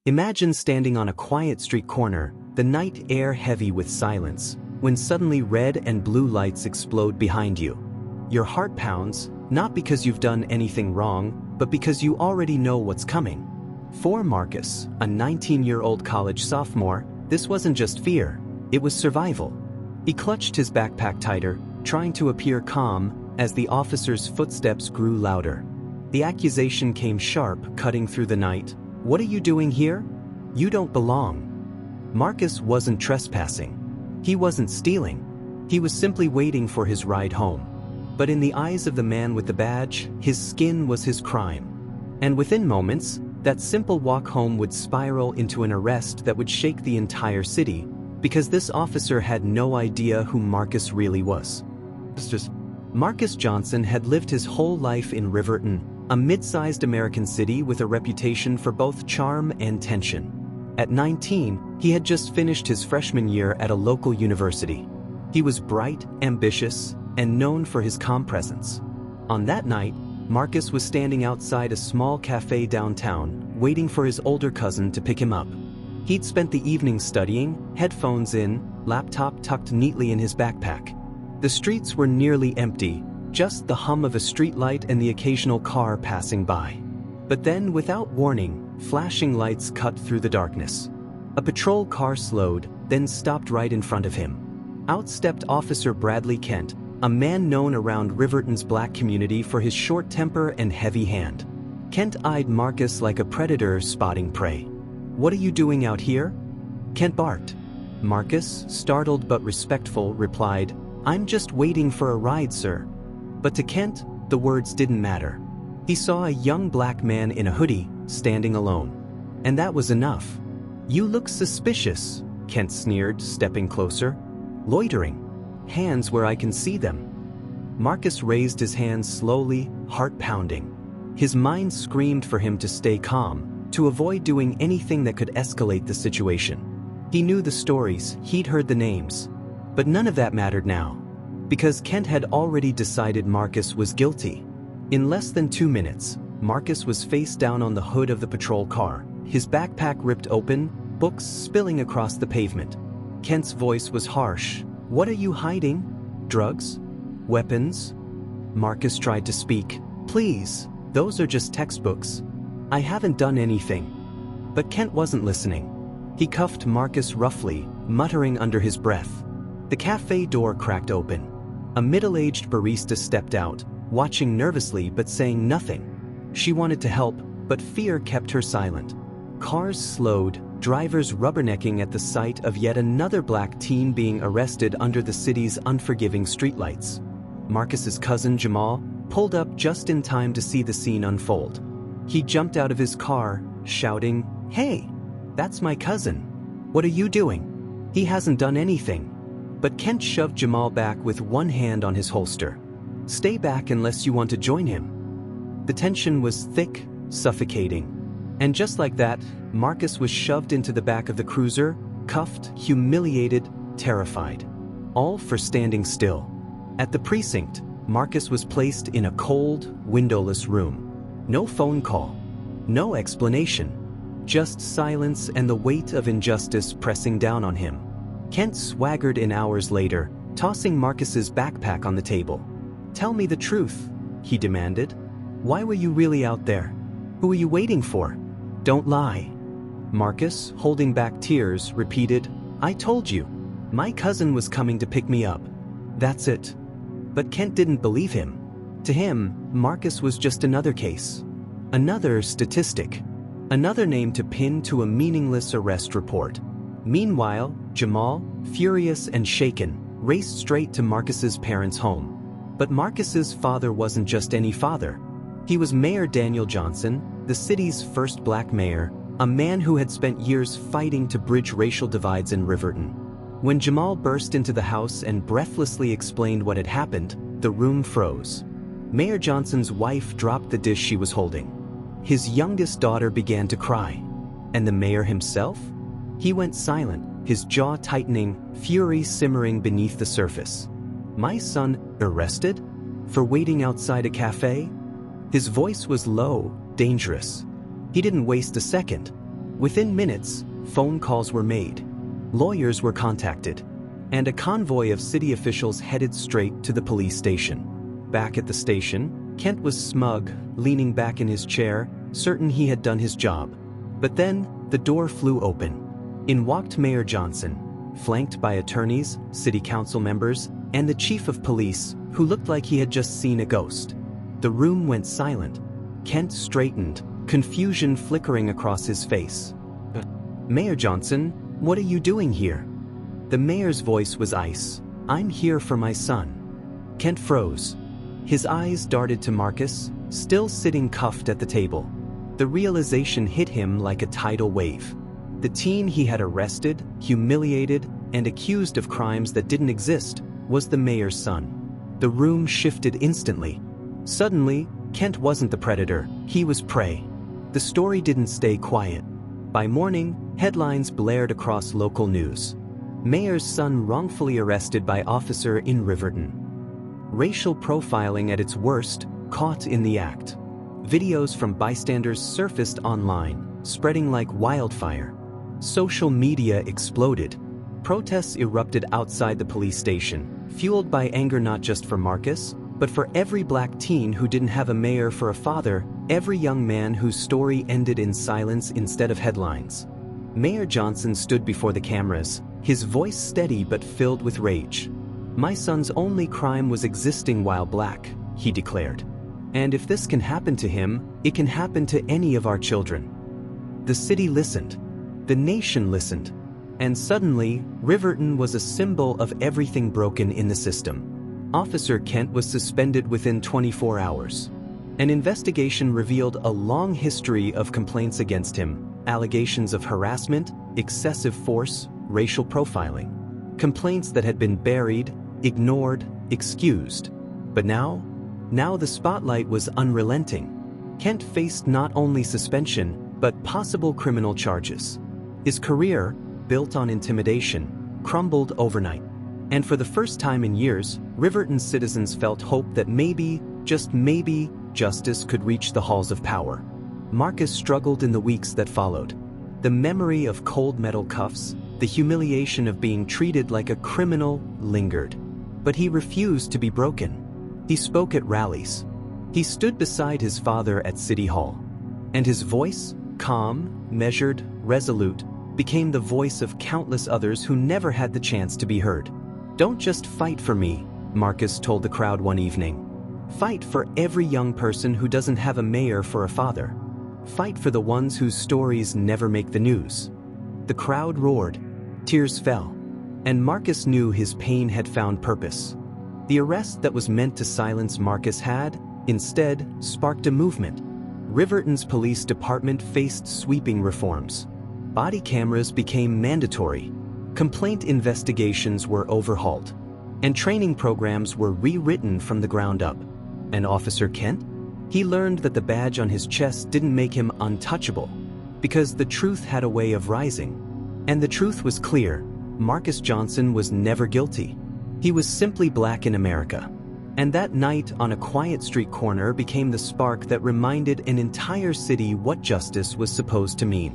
Imagine standing on a quiet street corner, the night air heavy with silence, when suddenly red and blue lights explode behind you. Your heart pounds, not because you've done anything wrong, but because you already know what's coming. For Marcus, a 19-year-old college sophomore, this wasn't just fear, it was survival. He clutched his backpack tighter, trying to appear calm, as the officer's footsteps grew louder. The accusation came sharp, cutting through the night. "What are you doing here? You don't belong." Marcus wasn't trespassing. He wasn't stealing. He was simply waiting for his ride home. But in the eyes of the man with the badge, his skin was his crime. And within moments, that simple walk home would spiral into an arrest that would shake the entire city, because this officer had no idea who Marcus really was. Marcus Johnson had lived his whole life in Riverton, a mid-sized American city with a reputation for both charm and tension. At 19, he had just finished his freshman year at a local university. He was bright, ambitious, and known for his calm presence. On that night, Marcus was standing outside a small cafe downtown, waiting for his older cousin to pick him up. He'd spent the evening studying, headphones in, laptop tucked neatly in his backpack. The streets were nearly empty, just the hum of a streetlight and the occasional car passing by. But then, without warning, flashing lights cut through the darkness. A patrol car slowed, then stopped right in front of him. Out stepped Officer Bradley Kent, a man known around Riverton's black community for his short temper and heavy hand. Kent eyed Marcus like a predator spotting prey. "What are you doing out here?" Kent barked. Marcus, startled but respectful, replied, "I'm just waiting for a ride, sir." But to Kent, the words didn't matter. He saw a young black man in a hoodie, standing alone. And that was enough. "You look suspicious," Kent sneered, stepping closer. "Loitering. Hands where I can see them." Marcus raised his hands slowly, heart pounding. His mind screamed for him to stay calm, to avoid doing anything that could escalate the situation. He knew the stories, he'd heard the names. But none of that mattered now, because Kent had already decided Marcus was guilty. In less than 2 minutes, Marcus was face down on the hood of the patrol car, his backpack ripped open, books spilling across the pavement. Kent's voice was harsh. "What are you hiding? Drugs? Weapons?" Marcus tried to speak. "Please, those are just textbooks. I haven't done anything." But Kent wasn't listening. He cuffed Marcus roughly, muttering under his breath. The cafe door cracked open. A middle-aged barista stepped out, watching nervously but saying nothing. She wanted to help, but fear kept her silent. Cars slowed, drivers rubbernecking at the sight of yet another black teen being arrested under the city's unforgiving streetlights. Marcus's cousin Jamal pulled up just in time to see the scene unfold. He jumped out of his car, shouting, "Hey, that's my cousin. What are you doing? He hasn't done anything." But Kent shoved Jamal back with one hand on his holster. "Stay back unless you want to join him." The tension was thick, suffocating. And just like that, Marcus was shoved into the back of the cruiser, cuffed, humiliated, terrified. All for standing still. At the precinct, Marcus was placed in a cold, windowless room. No phone call. No explanation. Just silence and the weight of injustice pressing down on him. Kent swaggered in hours later, tossing Marcus's backpack on the table. "Tell me the truth," he demanded. "Why were you really out there? Who were you waiting for? Don't lie." Marcus, holding back tears, repeated, "I told you. My cousin was coming to pick me up. That's it." But Kent didn't believe him. To him, Marcus was just another case. Another statistic. Another name to pin to a meaningless arrest report. Meanwhile, Jamal, furious and shaken, raced straight to Marcus's parents' home. But Marcus's father wasn't just any father. He was Mayor Daniel Johnson, the city's first black mayor, a man who had spent years fighting to bridge racial divides in Riverton. When Jamal burst into the house and breathlessly explained what had happened, the room froze. Mayor Johnson's wife dropped the dish she was holding. His youngest daughter began to cry. And the mayor himself? He went silent, his jaw tightening, fury simmering beneath the surface. "My son, arrested? For waiting outside a cafe?" His voice was low, dangerous. He didn't waste a second. Within minutes, phone calls were made. Lawyers were contacted. And a convoy of city officials headed straight to the police station. Back at the station, Kent was smug, leaning back in his chair, certain he had done his job. But then, the door flew open. In walked Mayor Johnson, flanked by attorneys, city council members, and the chief of police, who looked like he had just seen a ghost. The room went silent. Kent straightened, confusion flickering across his face. "Mayor Johnson, what are you doing here?" The mayor's voice was ice. "I'm here for my son." Kent froze. His eyes darted to Marcus, still sitting cuffed at the table. The realization hit him like a tidal wave. The teen he had arrested, humiliated, and accused of crimes that didn't exist was the mayor's son. The room shifted instantly. Suddenly, Kent wasn't the predator, he was prey. The story didn't stay quiet. By morning, headlines blared across local news. Mayor's son wrongfully arrested by officer in Riverton. Racial profiling at its worst, caught in the act. Videos from bystanders surfaced online, spreading like wildfire. Social media exploded. Protests erupted outside the police station, fueled by anger not just for Marcus, but for every black teen who didn't have a mayor for a father, every young man whose story ended in silence instead of headlines. Mayor Johnson stood before the cameras, his voice steady but filled with rage. "My son's only crime was existing while black," he declared. "And if this can happen to him, it can happen to any of our children." The city listened. The nation listened. And suddenly, Riverton was a symbol of everything broken in the system. Officer Kent was suspended within 24 hours. An investigation revealed a long history of complaints against him, allegations of harassment, excessive force, racial profiling. Complaints that had been buried, ignored, excused. But now the spotlight was unrelenting. Kent faced not only suspension, but possible criminal charges. His career, built on intimidation, crumbled overnight. And for the first time in years, Riverton citizens felt hope that maybe, just maybe, justice could reach the halls of power. Marcus struggled in the weeks that followed. The memory of cold metal cuffs, the humiliation of being treated like a criminal, lingered. But he refused to be broken. He spoke at rallies. He stood beside his father at City Hall. And his voice, calm, measured, resolute, became the voice of countless others who never had the chance to be heard. "Don't just fight for me," Marcus told the crowd one evening. "Fight for every young person who doesn't have a mayor for a father. Fight for the ones whose stories never make the news." The crowd roared. Tears fell. And Marcus knew his pain had found purpose. The arrest that was meant to silence Marcus had, instead, sparked a movement. Riverton's police department faced sweeping reforms. Body cameras became mandatory. Complaint investigations were overhauled. And training programs were rewritten from the ground up. And Officer Kent? He learned that the badge on his chest didn't make him untouchable, because the truth had a way of rising. And the truth was clear. Marcus Johnson was never guilty. He was simply black in America. And that night on a quiet street corner became the spark that reminded an entire city what justice was supposed to mean.